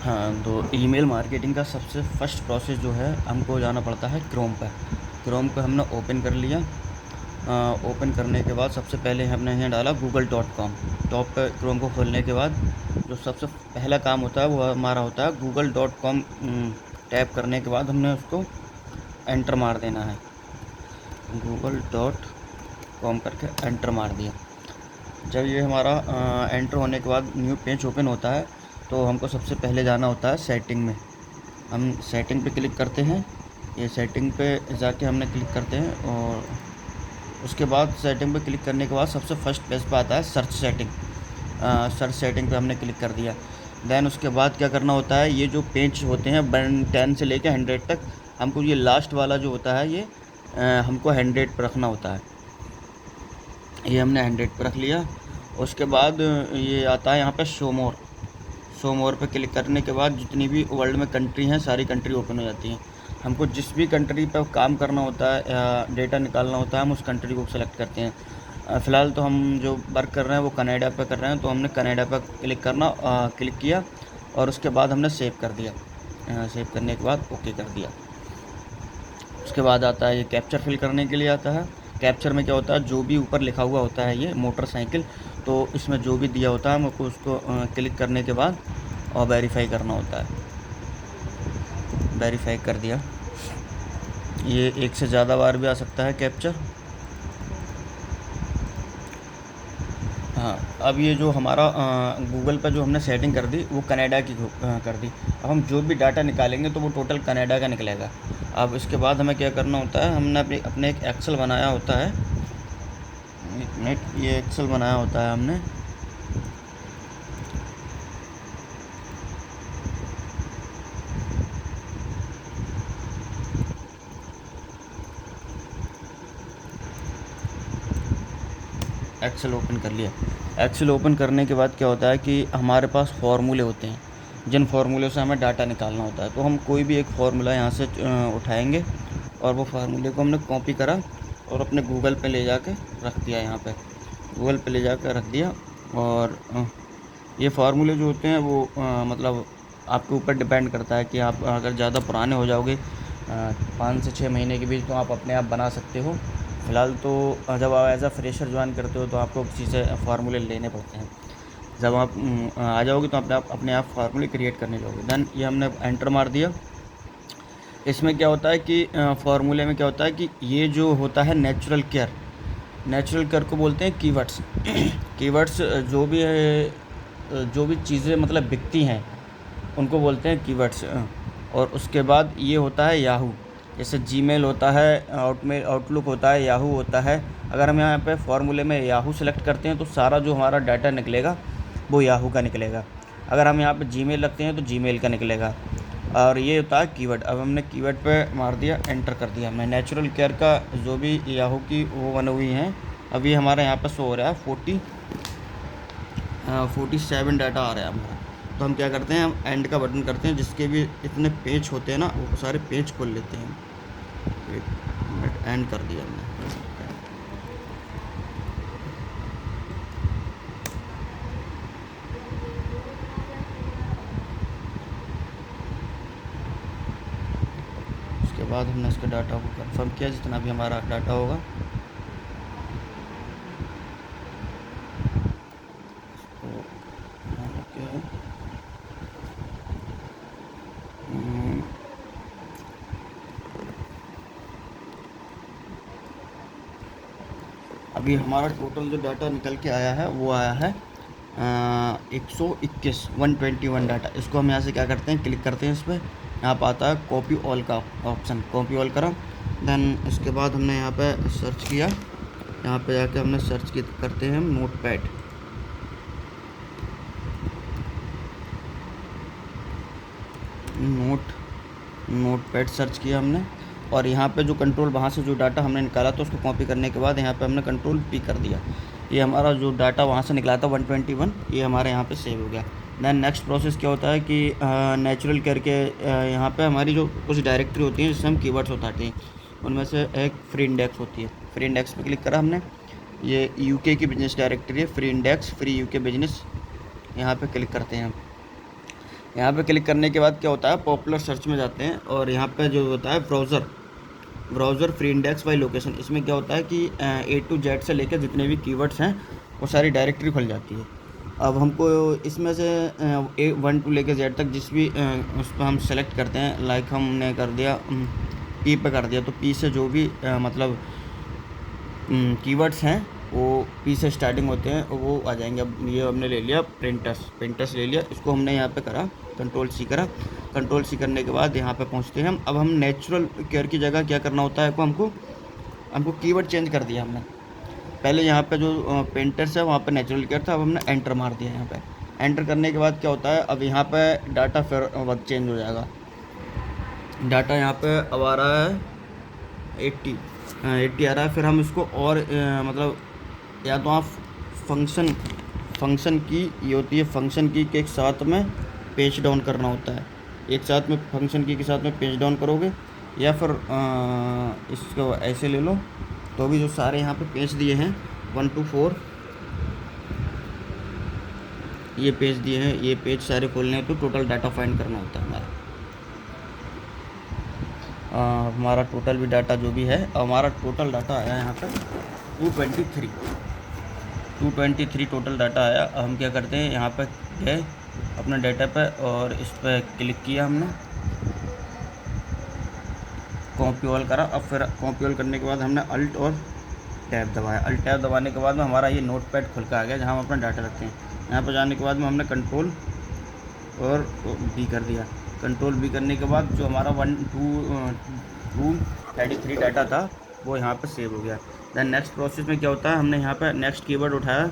हाँ, तो email marketing का सबसे फर्स्ट प्रोसेस जो है हमको जाना पड़ता है क्रोम पर। क्रोम को हमने ओपन कर लिया। ओपन करने के बाद सबसे पहले हमने यहाँ डाला google.com। टॉप पे क्रोम को खोलने के बाद जो सबसे पहला काम होता है वो हमारा होता है google.com। टैप करने के बाद हमने उसको एंटर मार देना है। google.com करके एंटर मार दिया। जब ये हमारा एंटर होने के बाद न्यू पेज ओपन होता है तो हमको सबसे पहले जाना होता है सेटिंग में। हम सेटिंग पे क्लिक करते हैं। ये सेटिंग पे जाके हमने क्लिक करते हैं और उसके बाद सेटिंग पे क्लिक करने के बाद सबसे फर्स्ट पेज पे आता है सर्च सेटिंग। सर्च सेटिंग पे हमने क्लिक कर दिया। देन उसके बाद क्या करना होता है, ये जो पेज होते हैं 10 से लेकर 100 तक, हमको ये लास्ट वाला जो होता है ये हमको 100 पर रखना होता है। ये हमने 100 पर रख लिया। उसके बाद ये आता है यहाँ पे शो मोर पे क्लिक करने के बाद जितनी भी वर्ल्ड में कंट्री हैं सारी कंट्री ओपन हो जाती हैं। हमको जिस भी कंट्री पर काम करना होता है या डेटा निकालना होता है हम उस कंट्री को सेलेक्ट करते हैं। फ़िलहाल तो हम जो वर्क कर रहे हैं वो कनाडा पे कर रहे हैं, तो हमने कनाडा पर क्लिक किया और उसके बाद हमने सेव कर दिया। सेव करने के बाद ओके कर दिया। उसके बाद आता है ये कैप्चर फिल करने के लिए आता है। कैप्चर में क्या होता है, जो भी ऊपर लिखा हुआ होता है ये मोटरसाइकिल, तो इसमें जो भी दिया होता है हमको उसको क्लिक करने के बाद और वेरीफाई करना होता है। वेरीफाई कर दिया। ये एक से ज़्यादा बार भी आ सकता है कैप्चर। हाँ, अब ये जो हमारा गूगल पर जो हमने सेटिंग कर दी वो कनाडा की कर दी। अब हम जो भी डाटा निकालेंगे तो वो टोटल कनाडा का निकलेगा। अब इसके बाद हमें क्या करना होता है, हमने अपने एक एक्सेल बनाया होता है। एक मिनट, ये एक्सेल बनाया होता है हमने। एक्सेल ओपन कर लिया। एक्सेल ओपन करने के बाद क्या होता है कि हमारे पास फार्मूले होते हैं, जिन फार्मूले से हमें डाटा निकालना होता है। तो हम कोई भी एक फार्मूला यहाँ से उठाएंगे और वो फार्मूले को हमने कॉपी करा और अपने गूगल पे ले जाके रख दिया। यहाँ पे गूगल पे ले जाकर रख दिया। और ये फार्मूले जो होते हैं वो मतलब आपके ऊपर डिपेंड करता है कि आप अगर ज़्यादा पुराने हो जाओगे 5 से 6 महीने के बीच, तो आप अपने आप बना सकते हो। फ़िलहाल तो जब आप एज़ अ फ्रेशर ज्वाइन करते हो तो आपको किसी से फार्मूले लेने पड़ते हैं। जब आप आ जाओगे तो अपने आप फार्मूले क्रिएट करने लगोगे। देन ये हमने एंटर मार दिया। इसमें क्या होता है कि फार्मूले में क्या होता है कि ये जो होता है नेचुरल केयर को बोलते हैं कीवर्ड्स। कीवर्ड्स जो भी चीज़ें मतलब बिकती हैं उनको बोलते हैं कीवर्ड्स। और उसके बाद ये होता है याहू। जैसे जीमेल होता है, आउटलुक होता है, याहू होता है। अगर हम यहाँ पे फार्मूले में याहू सेलेक्ट करते हैं तो सारा जो हमारा डाटा निकलेगा वो याहू का निकलेगा। अगर हम यहाँ पे जीमेल रखते हैं तो जीमेल का निकलेगा। और ये होता है कीवर्ड। अब हमने कीवर्ड पे मार दिया, एंटर कर दिया हमने। नेचुरल केयर का जो भी याहू की वो बनी हुई हैं, अभी हमारे यहाँ पर शो हो रहा है 47 डाटा आ रहा है हमारा। तो हम क्या करते हैं, हम एंड का बटन करते हैं। जिसके भी इतने पेज होते हैं ना वो सारे पेज खोल लेते हैं। एक मिनट, एंड कर दिया हमने। उसके बाद हमने इसके डाटा को कंफर्म किया, जितना भी हमारा डाटा होगा। तो क्या है, अभी हमारा टोटल जो डाटा निकल के आया है वो आया है 121 डाटा। इसको हम यहाँ से क्या करते हैं, क्लिक करते हैं इस पर। यहाँ पर आता है कॉपी ऑल का ऑप्शन, कॉपी ऑल करा। देन इसके बाद हमने यहाँ पे सर्च किया। यहाँ पे जाके हमने सर्च करते हैं नोटपैड सर्च किया हमने। और यहाँ पे जो कंट्रोल, वहाँ से जो डाटा हमने निकाला था उसको कॉपी करने के बाद यहाँ पे हमने कंट्रोल पी कर दिया। ये हमारा जो डाटा वहाँ से निकला था 121, ये हमारे यहाँ पे सेव हो गया। देन नेक्स्ट प्रोसेस क्या होता है कि नेचुरल केयर के यहाँ पे हमारी जो कुछ डायरेक्टरी होती हैं जिससे हम कीवर्ड्स उठाते हैं, उनमें से एक फ्री इंडेक्स होती है। फ्री इंडेक्स पे क्लिक करा हमने। ये यूके की बिजनेस डायरेक्टरी है, free index free UK business, यहाँ पे क्लिक करते हैं हम। यहाँ पे क्लिक करने के बाद क्या होता है, पॉपुलर सर्च में जाते हैं और यहाँ पे जो होता है browser free index by location. इसमें क्या होता है कि A to Z से लेकर जितने भी कीवर्ड्स हैं वो सारी डायरेक्टरी खुल जाती है। अब हमको इसमें से A1 to लेकर Z तक जिस भी उस पर हम सेलेक्ट करते हैं, लाइक हमने कर दिया P पे कर दिया, तो P से जो भी मतलब कीवर्ड्स हैं वो P से स्टार्टिंग होते हैं वो आ जाएंगे। अब ये हमने ले लिया प्रिंटर्स ले लिया, इसको हमने यहाँ पे करा कंट्रोल सी करा। कंट्रोल सी करने के बाद यहाँ पे पहुँचते हैं हम। अब हम नेचुरल केयर की जगह क्या करना होता है, हमको कीवर्ड चेंज कर दिया हमने। पहले यहाँ पे जो पेंटर्स है वहाँ पे नेचुरल केयर था, अब हमने एंटर मार दिया। यहाँ पे एंटर करने के बाद क्या होता है, अब यहाँ पे डाटा फिर वक्त चेंज हो जाएगा। डाटा यहाँ पे अब आ रहा है 80 आ रहा है। फिर हम इसको और मतलब या तो आप फंक्शन की ये होती है, फंक्शन की के एक साथ में पेज डाउन करना होता है। एक साथ में फंक्शन की के साथ में पेज डाउन करोगे या फिर इसको ऐसे ले लो, तो भी जो सारे यहाँ पे पेज दिए हैं 1 to 4 ये पेज दिए हैं, ये पेज सारे खोलने हैं तो टोटल डाटा फाइंड करना होता है हमारा टोटल भी डाटा जो भी है। हमारा टोटल डाटा आया यहाँ पर 223 टोटल डाटा आया। अब हम क्या करते हैं, यहाँ पर गए अपने डाटा पर और इस पर क्लिक किया हमने, कॉपी ऑल करा। अब फिर कॉपी ऑल करने के बाद हमने अल्ट और टैब दबाया। अल्ट टैब दबाने के बाद में हमारा ये नोटपैड खुल के आ गया जहाँ हम अपना डाटा रखते हैं। यहाँ पर जाने के बाद में हमने कंट्रोल और बी कर दिया। कंट्रोल बी करने के बाद जो हमारा 233 डाटा था वो यहाँ पर सेव हो गया। दैन नेक्स्ट प्रोसेस में क्या होता है, हमने यहाँ पर नेक्स्ट कीवर्ड उठाया।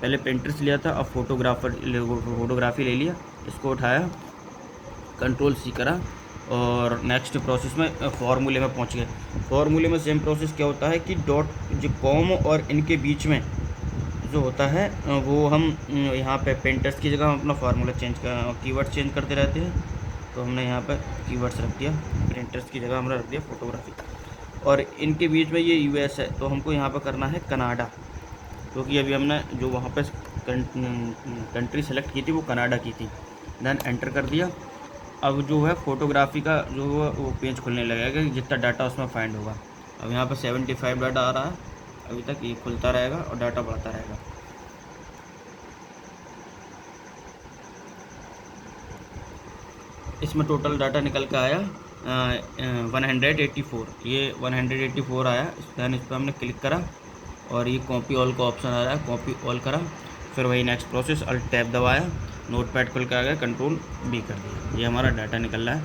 पहले पेंटर्स लिया था, अब फोटोग्राफी ले लिया, इसको उठाया, कंट्रोल सी करा और नेक्स्ट प्रोसेस में फार्मूले में पहुँच गए। फार्मूले में सेम प्रोसेस क्या होता है कि डॉट जो कॉम और इनके बीच में जो होता है वो हम यहाँ पे पेंटर्स की जगह हम अपना फार्मूला कीवर्ड चेंज करते रहते हैं। तो हमने यहाँ पे कीवर्ड्स रख दिया, पेंटर्स की जगह हमने रख दिया फोटोग्राफी। और इनके बीच में ये US है तो हमको यहाँ पे करना है कनाडा, क्योंकि अभी हमने जो वहाँ पे कंट्री सेलेक्ट की थी वो कनाडा की थी। देन एंटर कर दिया। अब जो है फ़ोटोग्राफी का जो वो पेज खुलने लगेगा जितना डाटा उसमें फाइंड होगा। अब यहाँ पे 75 डाटा आ रहा है, अभी तक ये खुलता रहेगा और डाटा बढ़ता रहेगा। इसमें टोटल डाटा निकल के आया 184, ये 184 आया। दैन इस पर हमने क्लिक करा और ये कॉपी ऑल का ऑप्शन आ रहा है, कॉपी ऑल करा। फिर वही नेक्स्ट प्रोसेस अल्ट टैब दबाया, नोटपैड खुल के आ गया, कंट्रोल बी कर दिया, ये हमारा डाटा निकल रहा है।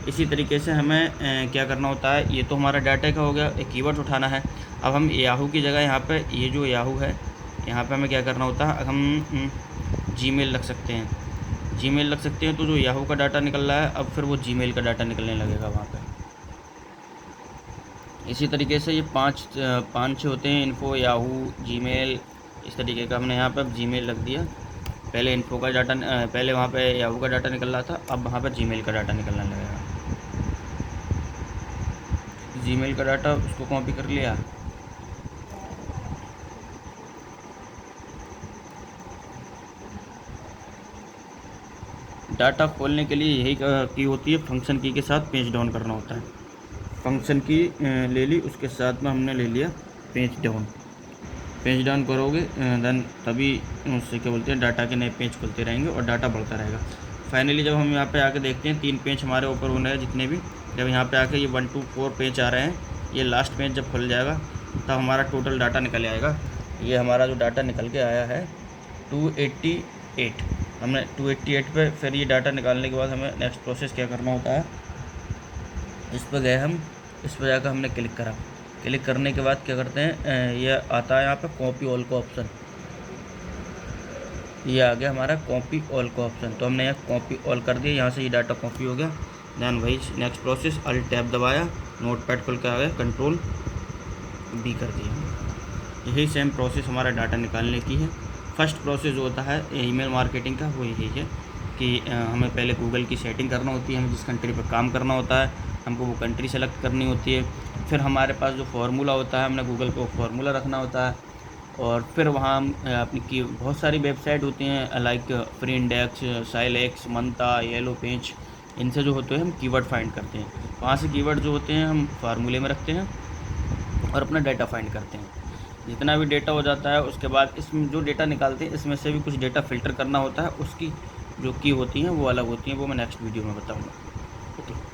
इसी तरीके से हमें क्या करना होता है, ये तो हमारा डाटा का हो गया, एक कीवर्ड उठाना है। अब हम याहू की जगह यहाँ पे ये जो याहू है यहाँ पे हमें क्या करना होता है, हम जीमेल रख सकते हैं, जीमेल रख सकते हैं। तो जो याहू का डाटा निकल रहा है अब फिर वो जीमेल का डाटा निकलने लगेगा वहाँ पे। इसी तरीके से ये पाँच छः होते हैं, इन्फो, याहू, जीमेल, इस तरीके का। हमने यहाँ पे जीमेल रख दिया। पहले इन्फो का डाटा, पहले वहाँ पे याहू का डाटा निकल रहा था, अब वहाँ पे जीमेल का डाटा निकलने लगेगा। जीमेल का डाटा उसको कॉपी कर लिया, डाटा खोलने के लिए यही की होती है, फंक्शन की के साथ पेज डाउन करना होता है। फंक्शन की ले ली, उसके साथ में हमने ले लिया पेज डाउन करोगे देन तभी उससे क्या बोलते हैं डाटा के नए पेज खुलते रहेंगे और डाटा बढ़ता रहेगा। फाइनली जब हम यहाँ पे आके देखते हैं 3 पेज हमारे ऊपर होने हैं जितने भी, जब यहाँ पे आके ये 1 to 4 पेज आ रहे हैं, ये लास्ट पेज जब खुल जाएगा तब हमारा टोटल डाटा निकल आएगा। ये हमारा जो डाटा निकल के आया है 288, हमने 288 पे फिर ये डाटा निकालने के बाद हमें नेक्स्ट प्रोसेस क्या करना होता है, इस पर गए हम, इस पर जाकर हमने क्लिक करा। क्लिक करने के बाद क्या करते हैं, ये आता है यहाँ पे कॉपी ऑल का ऑप्शन, ये आ गया हमारा कॉपी ऑल का ऑप्शन। तो हमने यहाँ कॉपी ऑल कर दिया, यहाँ से ये डाटा कॉपी हो गया। दैन वही नेक्स्ट प्रोसेस अल्ट टैब दबाया, नोटपैड खुल के आ गया, कंट्रोल बी कर दिया। यही सेम प्रोसेस हमारा डाटा निकालने की है। फर्स्ट प्रोसेस जो होता है ईमेल मार्केटिंग का वो यही है कि हमें पहले गूगल की सेटिंग करना होती है, हमें जिस कंट्री पर काम करना होता है हमको वो कंट्री सेलेक्ट करनी होती है। फिर हमारे पास जो फार्मूला होता है हमने गूगल को फार्मूला रखना होता है, और फिर वहाँ हम अपनी की बहुत सारी वेबसाइट होती हैं like FreeIndex, Cylex, Manta, yellow page, इनसे जो होते हैं हम कीवर्ड फाइंड करते हैं। वहाँ से कीवर्ड जो होते हैं हम फार्मूले में रखते हैं और अपना डाटा फाइंड करते हैं। जितना भी डेटा हो जाता है उसके बाद इसमें जो डेटा निकालते हैं इसमें से भी कुछ डेटा फ़िल्टर करना होता है, उसकी जो की होती हैं वो अलग होती हैं, वो मैं नेक्स्ट वीडियो में बताऊँगा। ओके।